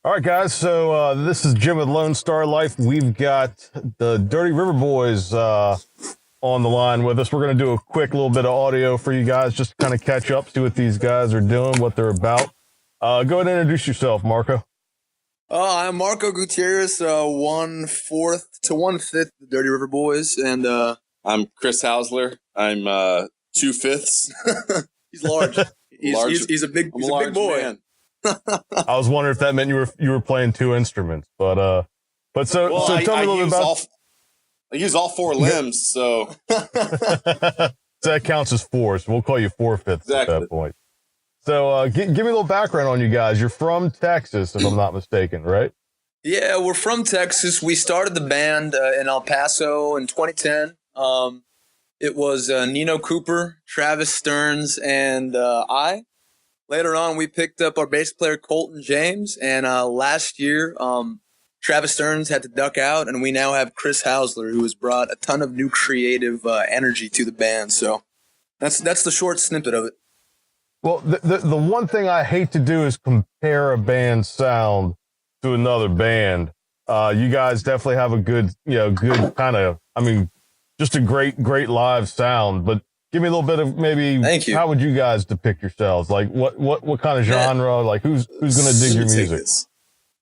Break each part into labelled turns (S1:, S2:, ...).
S1: All right, guys. So this is Jim with Lone Star Life. We've got the Dirty River Boys on the line with us. We're going to do a quick little bit of audio for you guys, just to kind of catch up, see what these guys are doing, what they're about. Go ahead and introduce yourself, Marco.
S2: I'm Marco Gutierrez, 1/4 to 1/5 the Dirty River Boys, and
S3: I'm Chris Hausler. I'm 2/5.
S2: he's large. He's a big boy.
S3: Man.
S1: I was wondering if that meant you were playing two instruments, but tell me a little bit about.
S3: I use all four limbs, so
S1: that counts as four. So we'll call you 4/5
S3: exactly.
S1: At that point. So give me a little background on you guys. You're from Texas, if I'm not mistaken, right?
S2: Yeah, we're from Texas. We started the band in El Paso in 2010. It was Nino Cooper, Travis Stearns, and I. Later on, we picked up our bass player, Colton James, and last year, Travis Stearns had to duck out, and we now have Chris Hausler, who has brought a ton of new creative energy to the band. So that's the short snippet of it.
S1: Well, the one thing I hate to do is compare a band's sound to another band. You guys definitely have a good kind of, just a great live sound, but give me a little bit of maybe.
S2: Thank you.
S1: How would you guys depict yourselves? Like what kind of genre? Like who's going to dig your music?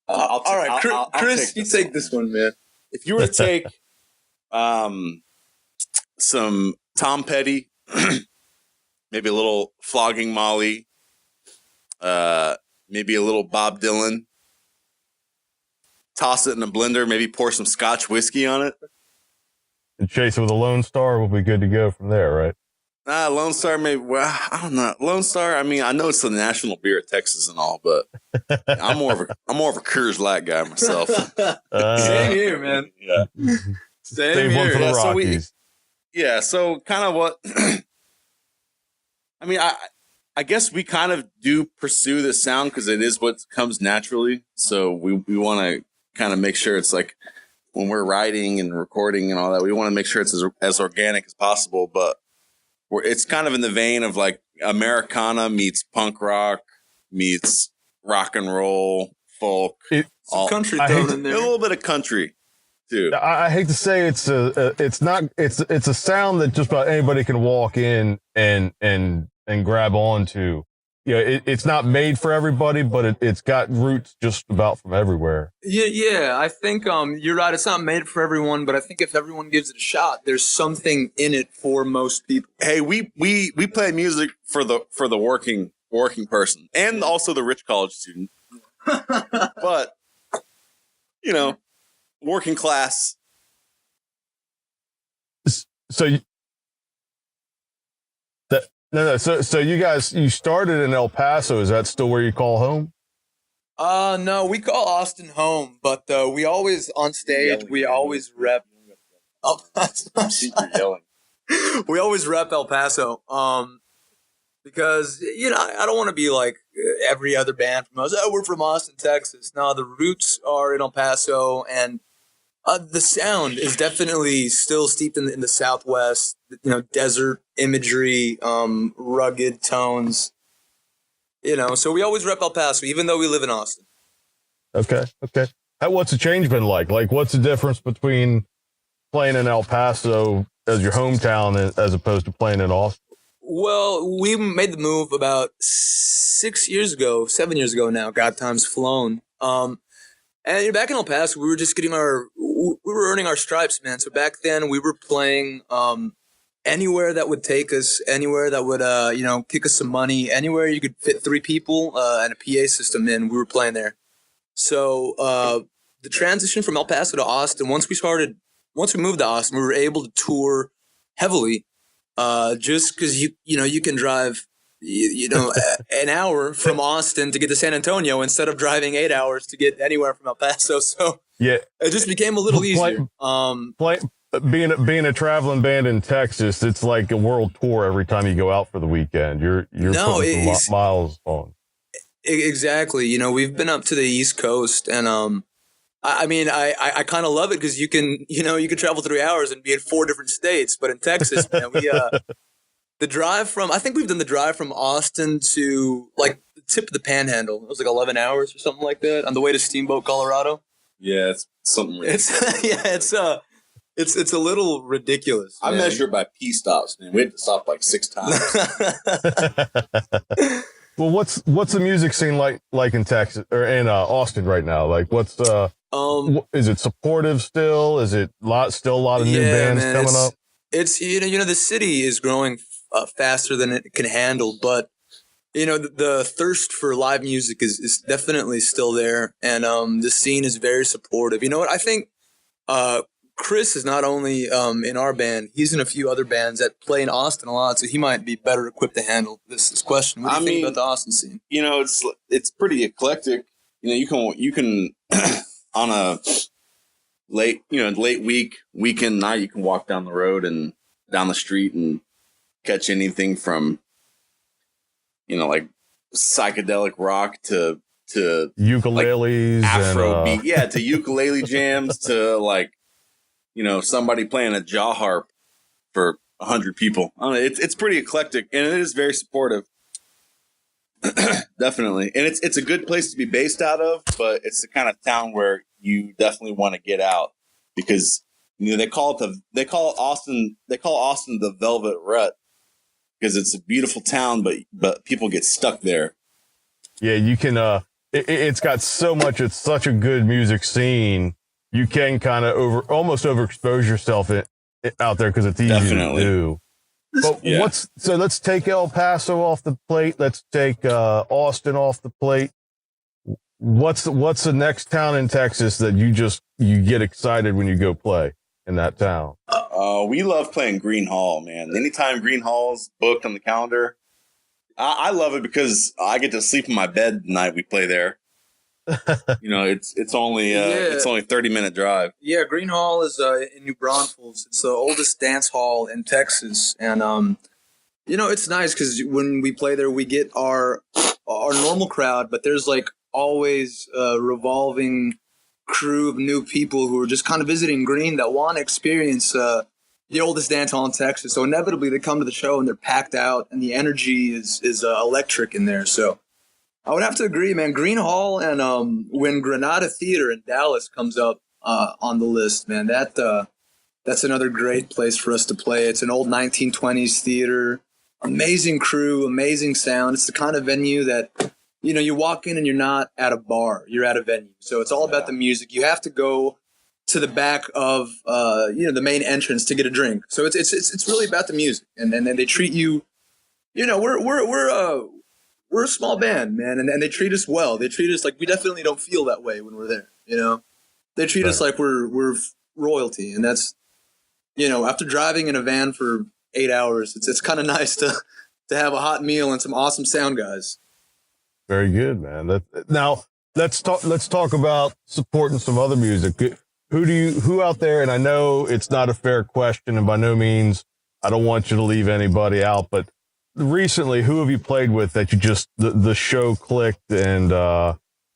S2: All right, Chris, you take this one, man.
S3: If you were to take some Tom Petty, maybe a little Flogging Molly, maybe a little Bob Dylan, toss it in a blender, maybe pour some Scotch whiskey on it,
S1: and chase it with a Lone Star, we'll be good to go from there, right?
S3: Lone Star, maybe. Well, I don't know. Lone Star. I mean, I know it's the national beer of Texas and all, but I'm more of a Coors Light guy myself.
S2: Same here, man.
S3: Yeah.
S1: Same here. One for the Rockies.
S3: So kind of what. I mean, I guess we kind of do pursue this sound because it is what comes naturally. So we want to kind of make sure it's like when we're writing and recording and all that, we want to make sure it's as organic as possible, but. It's kind of in the vein of like Americana meets punk rock meets rock and roll, folk,
S2: some country thrown in there.
S3: A little bit of country too.
S1: I hate to say it's a sound that just about anybody can walk in and grab onto. It's not made for everybody, but it's got roots just about from everywhere.
S2: Yeah. I think you're right. It's not made for everyone, but I think if everyone gives it a shot, there's something in it for most people.
S3: Hey, we play music for the working person and also the rich college student, but working class.
S1: So. No. So you guys, you started in El Paso. Is that still where you call home?
S2: No, we call Austin home, but we always on stage. We always rep. Oh,
S3: Yelling.
S2: We always rep El Paso. Because I don't want to be like every other band from us. Oh, we're from Austin, Texas. No, the roots are in El Paso, and the sound is definitely still steeped in the Southwest. Desert imagery, rugged tones. So we always rep El Paso, even though we live in Austin.
S1: Okay. What's the change been like? Like, what's the difference between playing in El Paso as your hometown as opposed to playing in Austin?
S2: Well, we made the move about 7 years ago now. God, time's flown. And back in El Paso, we were just we were earning our stripes, man. So back then we were playing anywhere that would take us, anywhere that would, kick us some money, anywhere you could fit 3 people and a PA system in, we were playing there. So the transition from El Paso to Austin, once we moved to Austin, we were able to tour heavily just because, you can drive an hour from Austin to get to San Antonio instead of driving 8 hours to get anywhere from El Paso. So yeah, it just became a little easier.
S1: Being a traveling band in Texas, it's like a world tour every time you go out for the weekend. You're putting some miles on.
S2: Exactly. We've been up to the East Coast, and I kind of love it because you can travel 3 hours and be in 4 different states. But in Texas, man, the drive from, I think we've done the drive from Austin to like the tip of the Panhandle. It was like 11 hours or something like that on the way to Steamboat, Colorado.
S3: Yeah, it's something.
S2: It's yeah, it's a little ridiculous.
S3: I measure it by P stops, man. We had to stop like 6 times.
S1: Well, what's the music scene like in Texas or in Austin right now? Like, what's is it supportive still? Is it still a lot of new bands coming up?
S2: It's the city is growing faster than it can handle, but the thirst for live music is definitely still there, and the scene is very supportive. You know what? I think Chris is not only in our band; he's in a few other bands that play in Austin a lot, so he might be better equipped to handle this question. What do you think about the Austin scene?
S3: It's pretty eclectic. You can on a late weekend night, you can walk down the road and down the street and catch anything from like psychedelic rock to
S1: ukuleles,
S3: like Afro
S1: and,
S3: beat, to ukulele jams to like somebody playing a jaw harp for 100 people. I don't know, it's pretty eclectic, and it is very supportive. Definitely, and it's a good place to be based out of, but it's the kind of town where you definitely want to get out because they call Austin the Velvet Rut because it's a beautiful town, but people get stuck there.
S1: Yeah, you can. It's got so much. It's such a good music scene. You can kind of almost overexpose yourself out there because it's easy to do. But so let's take El Paso off the plate. Let's take Austin off the plate. What's the next town in Texas that you get excited when you go play in that town?
S3: We love playing Green Hall, man. Anytime Green Hall's booked on the calendar, I love it because I get to sleep in my bed the night we play there. It's only 30-minute drive.
S2: Yeah, Green Hall is in New Braunfels. It's the oldest dance hall in Texas, and it's nice because when we play there, we get our normal crowd, but there's like always a revolving crew of new people who are just kind of visiting Green that want to experience the oldest dance hall in Texas. So inevitably, they come to the show and they're packed out, and the energy is electric in there. So I would have to agree, man. Green Hall and when Granada Theater in Dallas comes up on the list, man, that's another great place for us to play. It's an old 1920s theater, amazing crew, amazing sound. It's the kind of venue that you walk in and you're not at a bar, you're at a venue. So it's all about the music. You have to go to the back of the main entrance to get a drink. So it's really about the music, and then they treat you. We're a small band, man, and they treat us well. They treat us like we definitely don't feel that way when we're there. They treat us like we're royalty, and that's after driving in a van for 8 hours, it's kind of nice to have a hot meal and some awesome sound guys.
S1: Very good, man. Now let's talk about supporting some other music. Who out there? And I know it's not a fair question, and by no means I don't want you to leave anybody out, but recently, who have you played with that you just the show clicked and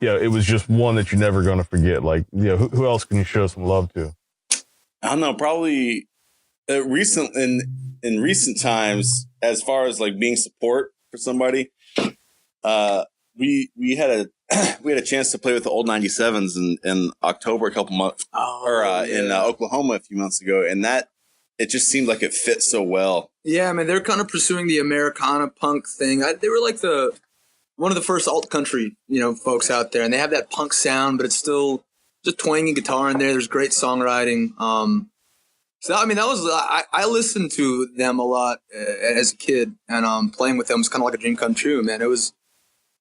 S1: it was just one that you're never going to forget? Like, who else can you show some love to?
S3: I don't know, probably in recent times, as far as like being support for somebody, we had a chance to play with the old 97s in October a couple months in Oklahoma a few months ago, and that it just seemed like it fit so well.
S2: Yeah, I mean, they're kind of pursuing the Americana punk thing. They were like one of the first alt country, folks out there, and they have that punk sound, but it's still just twanging guitar in there. There's great songwriting. So I mean, I listened to them a lot as a kid, and playing with them was kind of like a dream come true, man. It was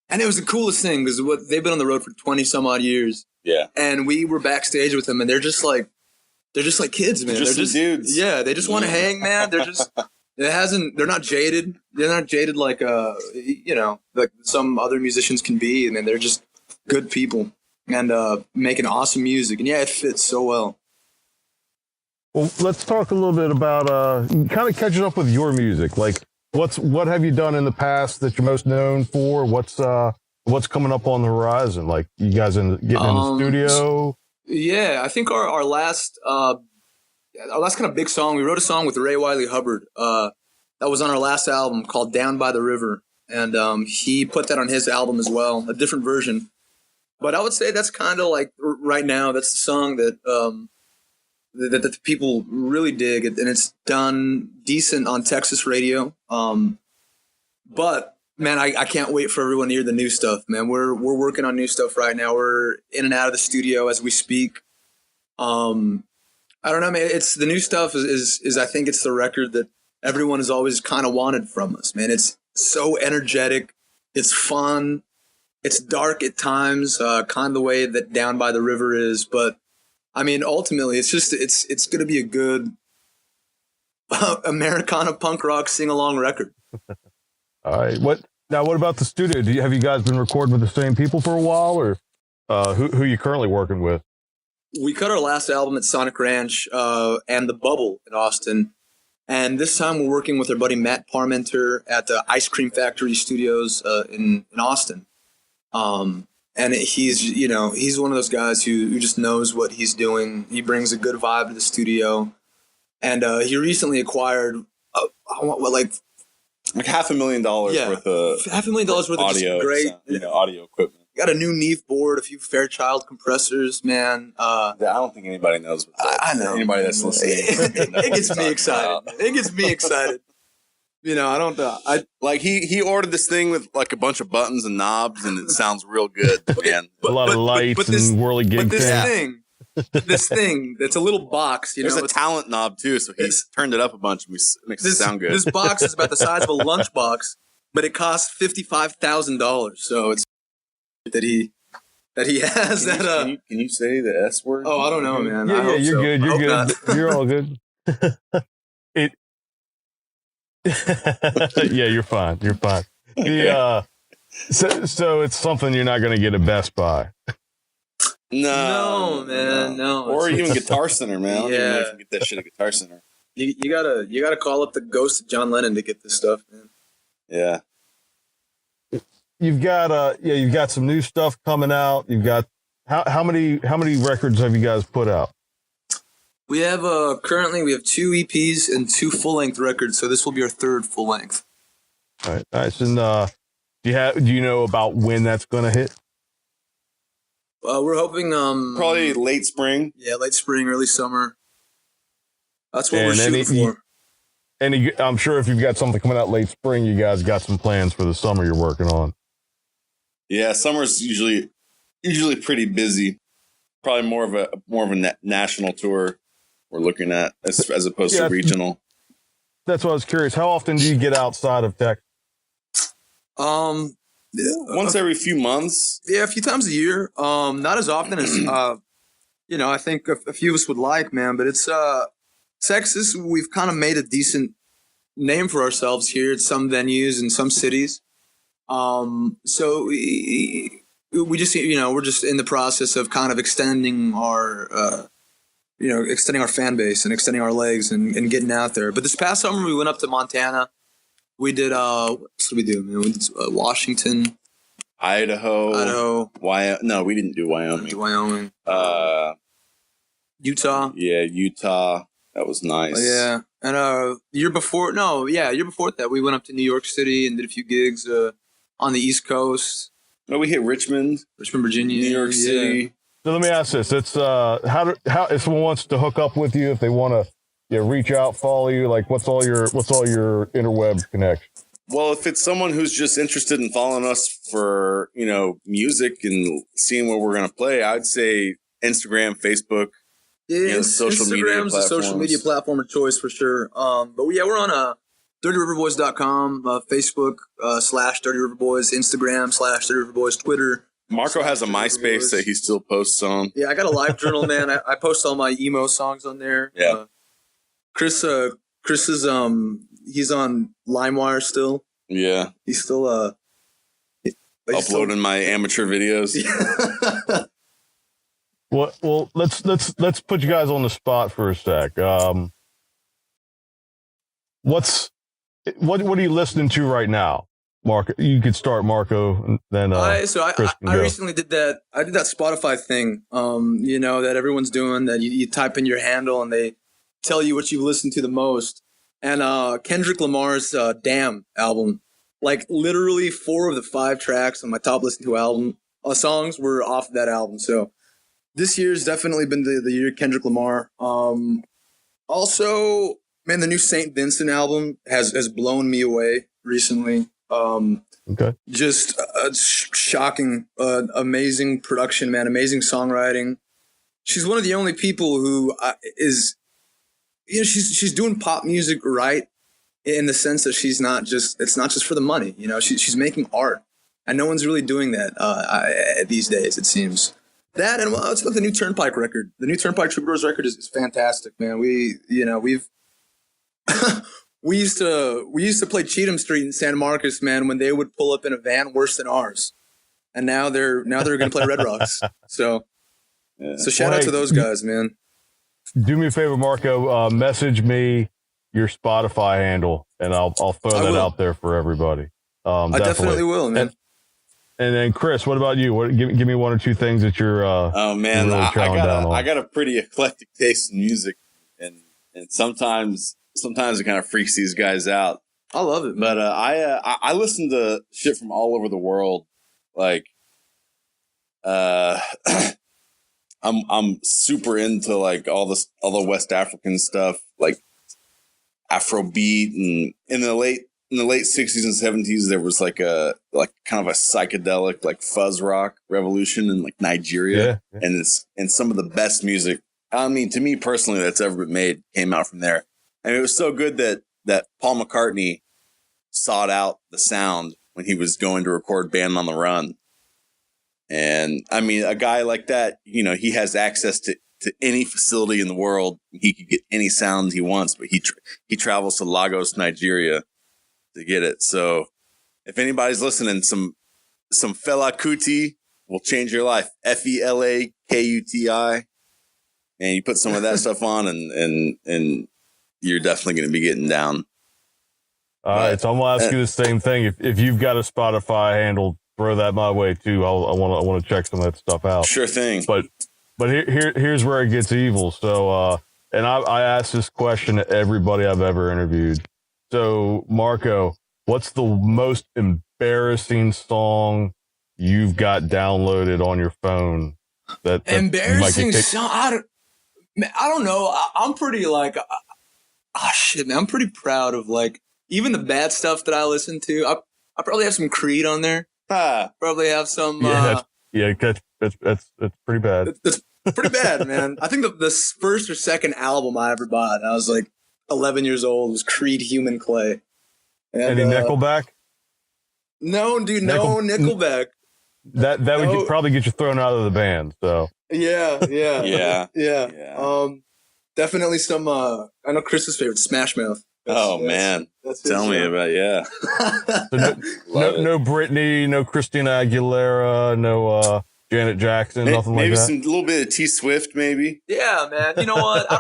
S2: the coolest thing because they've been on the road for 20 some odd years.
S3: Yeah,
S2: and we were backstage with them, and they're just like kids, man.
S3: They're just dudes.
S2: Yeah, they just want to hang, man. They're just. They're not jaded. They're not jaded like like some other musicians can be. I mean, they're just good people and making awesome music. And yeah, it fits so well.
S1: Well, let's talk a little bit about kind of catching up with your music. Like, what have you done in the past that you're most known for? What's coming up on the horizon? Like, you guys getting in the studio?
S2: Yeah, I think our last kind of big song, we wrote a song with Ray Wiley Hubbard that was on our last album called Down by the River. And he put that on his album as well, a different version. But I would say that's kind of like right now, that's the song that that the people really dig, and it's done decent on Texas radio. But man, I can't wait for everyone to hear the new stuff, man. We're working on new stuff right now. We're in and out of the studio as we speak. I don't know, man. It's the new stuff is I think it's the record that everyone has always kind of wanted from us, man. It's so energetic. It's fun. It's dark at times, kind of the way that Down by the River is. But I mean, ultimately, it's going to be a good Americana punk rock sing along record.
S1: All right. What about the studio? Have you guys been recording with the same people for a while, or who are you currently working with?
S2: We cut our last album at Sonic Ranch and The Bubble in Austin. And this time we're working with our buddy Matt Parmenter at the Ice Cream Factory Studios in Austin. And he's one of those guys who just knows what he's doing. He brings a good vibe to the studio. And he recently acquired like
S3: $500,000 worth of
S2: $500,000 worth of
S3: audio,
S2: just great
S3: audio equipment.
S2: Got a new Neve board, a few Fairchild compressors, man.
S3: I don't think anybody knows what that.
S2: I know.
S3: Anybody that's listening.
S2: It gets me excited. It gets me excited. You know, I don't know.
S3: Like he ordered this thing with like a bunch of buttons and knobs, and it sounds real good, man.
S1: A lot of lights and whirly gig
S2: this thing that's a little box. You
S3: There's
S2: know,
S3: a talent knob too, so he's turned it up a bunch and makes it sound good.
S2: This box is about the size of a lunchbox, but it costs $55,000. So it's that he has
S3: Can you say the S word?
S2: Oh, I don't know, man.
S1: Yeah, you're
S2: so.
S1: good. You're good. Not. You're all good. Yeah, you're fine. You're fine. So it's something you're not going to get at Best Buy.
S2: No, man, no.
S3: Or even Guitar Center, man. I don't even know if you can get that shit at Guitar Center.
S2: You gotta call up the ghost of John Lennon to get this stuff, man.
S3: Yeah.
S1: You've got some new stuff coming out. You've got how many records have you guys put out?
S2: We have currently 2 EPs and 2 full-length records, so this will be our 3rd full-length.
S1: All right, nice. And do you know about when that's going to hit?
S2: We're hoping
S3: probably late spring.
S2: Yeah, late spring, early summer. That's what we're shooting for.
S1: And I'm sure if you've got something coming out late spring, you guys got some plans for the summer you're working on.
S3: Yeah, summer's usually pretty busy. Probably more of a national tour we're looking at as opposed to regional.
S1: That's what I was curious. How often do you get outside of Texas?
S3: Once every few months.
S2: Yeah, a few times a year. Not as often as I think a few of us would like, man. But it's Texas. We've kind of made a decent name for ourselves here at some venues and some cities. So we just, we're just in the process of kind of extending our fan base and extending our legs and getting out there. But this past summer we went up to Montana. We did, what did we do, man? We did Washington.
S3: Idaho. No, we didn't do Wyoming.
S2: Wyoming. Utah.
S3: Yeah, Utah. That was nice.
S2: Oh, yeah. And year before that, we went up to New York City and did a few gigs on the East Coast.
S3: No, we hit Richmond,
S2: Virginia,
S3: New York City.
S1: So let me ask this: it's how if someone wants to hook up with you, if they want to reach out, follow you, like what's all your interweb connection?
S3: Well, if it's someone who's just interested in following us for music and seeing where we're gonna play, I'd say Instagram, Facebook.
S2: Yeah,
S3: social media
S2: Instagram's a social media platform of choice for sure. But we're on DirtyRiverBoys.com, Facebook /DirtyRiverBoys, Instagram /DirtyRiverBoys, Twitter.
S3: Marco has a MySpace that he still posts on.
S2: Yeah, I got a live journal, man. I post all my emo songs on there.
S3: Yeah.
S2: Chris is he's on LimeWire still.
S3: Yeah.
S2: He's still
S3: uploading my amateur videos.
S1: Well, let's put you guys on the spot for a sec. What are you listening to right now, Marco? You could start, Marco, and then
S2: I
S1: go.
S2: recently did that. I did that Spotify thing. That everyone's doing. That you type in your handle and they tell you what you've listened to the most. and Kendrick Lamar's Damn album. Like literally 4 of the 5 tracks on my top listened to album songs were off of that album. So this year's definitely been the year Kendrick Lamar. Also, man, the new Saint Vincent album has blown me away recently.
S1: Okay.
S2: Just shocking, amazing production, man, amazing songwriting. She's one of the only people who she's doing pop music right, in the sense that it's not just for the money. She's making art, and no one's really doing that these days, it seems. That, and let's look at the new Turnpike record. The new Turnpike Troubadours record is fantastic, man. We've we used to play Cheatham Street in San Marcos, man, when they would pull up in a van worse than ours, and now they're going to play Red Rocks. So shout out to those guys, man.
S1: Do me a favor, Marco. Message me your Spotify handle, and I'll throw that out there for everybody.
S2: I definitely will, man.
S1: And then Chris, what about you? Give me 1 or 2 things that you're.
S3: Oh man,
S1: really
S3: I got a pretty eclectic taste in music, and sometimes it kind of freaks these guys out.
S2: I love it,
S3: man. But I listen to shit from all over the world. Like, I'm super into like all the West African stuff, like Afrobeat, and in the late 60s and 70s there was like kind of a psychedelic like fuzz rock revolution in like Nigeria. Yeah. And some of the best music, I mean, to me personally, that's ever been made came out from there. And it was so good that Paul McCartney sought out the sound when he was going to record Band on the Run. And I mean, a guy like that, he has access to any facility in the world. He could get any sound he wants, but he travels to Lagos, Nigeria to get it. So if anybody's listening, some Fela Kuti will change your life. FELAKUTI. And you put some of that stuff on and you're definitely going to be getting down.
S1: All right. So I'm going to ask you the same thing. If you've got a Spotify handle, throw that my way too. I want to check some of that stuff out.
S3: Sure thing.
S1: But here's where it gets evil. So, and I asked this question to everybody I've ever interviewed. So, Marco, what's the most embarrassing song you've got downloaded on your phone? That
S2: embarrassing song? I don't know. I'm pretty like, shit, man. I'm pretty proud of like even the bad stuff that I listen to. I probably have some Creed on there. Probably have some.
S1: That's pretty bad.
S2: That's pretty bad, man. I think the first or second album I ever bought, I was like 11 years old, was Creed Human Clay. And,
S1: any Nickelback?
S2: No, dude, no Nickelback.
S1: That would probably get you thrown out of the band. So
S2: yeah.
S3: Yeah.
S2: Definitely some. I know Chris's favorite, Smash Mouth.
S3: Man, tell me about
S1: So no Britney, no Christina Aguilera, no Janet Jackson, nothing like that.
S3: Maybe a little bit of T Swift, maybe.
S2: Yeah, man. You know what? I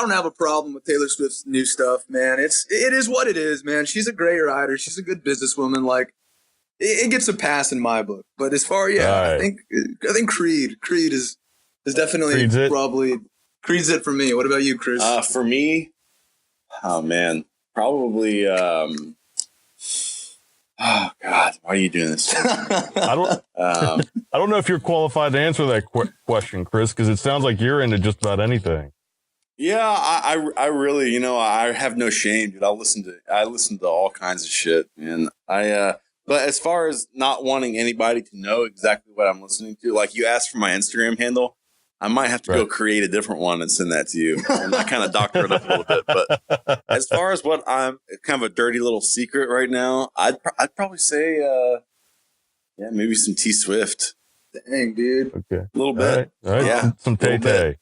S2: don't have a problem with Taylor Swift's new stuff, man. It is what it is, man. She's a great writer. She's a good businesswoman. Like it gets a pass in my book. But as far, I think Creed is definitely Creed's it for me. What about you, Chris?
S3: For me. Oh man, probably. Oh God, why are you doing this?
S1: I don't know if you're qualified to answer that question, Chris, because it sounds like you're into just about anything.
S3: Yeah, I really, I have no shame, dude. I listen to all kinds of shit, and but as far as not wanting anybody to know exactly what I'm listening to, like you asked for my Instagram handle. I might have to go create a different one and send that to you. And I kind of doctor it up a little bit. But as far as what I'm kind of a dirty little secret right now, I'd probably say, maybe some T Swift.
S2: Dang, dude.
S1: Okay.
S3: A little bit.
S1: All right.
S3: Yeah.
S1: Some Tay-Tay.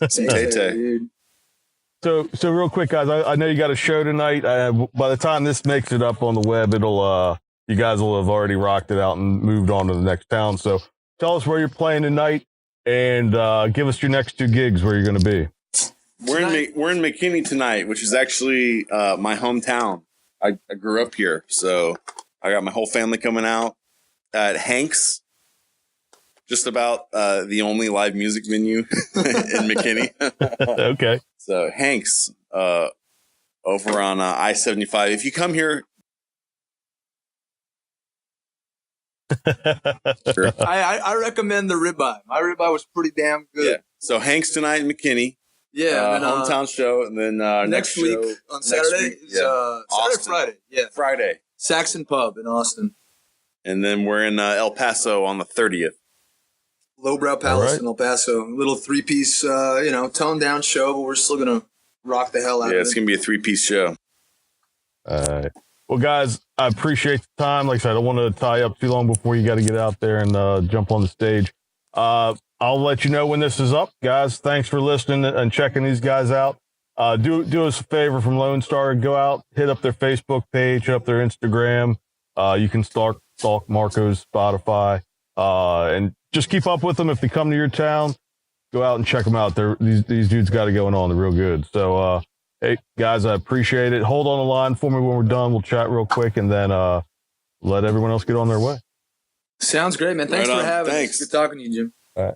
S3: Some Tay-Tay.
S1: So real quick, guys, I know you got a show tonight. By the time this makes it up on the web, you guys will have already rocked it out and moved on to the next town. So tell us where you're playing tonight. And give us your next 2 gigs where you're going to be.
S3: We're in McKinney tonight, which is actually my hometown. I grew up here, so I got my whole family coming out at Hank's. Just about the only live music venue in McKinney.
S1: Okay.
S3: So Hank's, over on I-75. If you come here, sure.
S2: I recommend the ribeye. My ribeye was pretty damn
S3: Yeah.
S2: good.
S3: So Hank's tonight in McKinney.
S2: Yeah. and then,
S3: Hometown show, and then
S2: next week
S3: show,
S2: on Saturday
S3: week,
S2: is Saturday,
S3: Austin.
S2: Friday. Yeah.
S3: Friday.
S2: Saxon Pub in Austin.
S3: And then we're in El Paso on the 30th.
S2: Lowbrow Palace
S1: right.
S2: in El Paso. Little 3-piece, toned down show, but we're still gonna rock the hell out
S3: Yeah,
S2: of
S3: it's
S2: it.
S3: going to be a 3-piece show.
S1: Well, guys, I appreciate the time. Like I said, I don't want to tie up too long before you got to get out there and jump on the stage. I'll let you know when this is up, guys. Thanks for listening and checking these guys out. Do us a favor from Lone Star. Go out, hit up their Facebook page, hit up their Instagram. You can stalk Marco's Spotify, and just keep up with them. If they come to your town, go out and check them out. These dudes got it going on. They're real good. So, hey, guys, I appreciate it. Hold on the line for me when we're done. We'll chat real quick and then let everyone else get on their way.
S2: Sounds great, man. Thanks
S3: Right
S2: for
S3: on.
S2: having
S3: Thanks.
S2: us. Good talking to you, Jim.
S1: All right.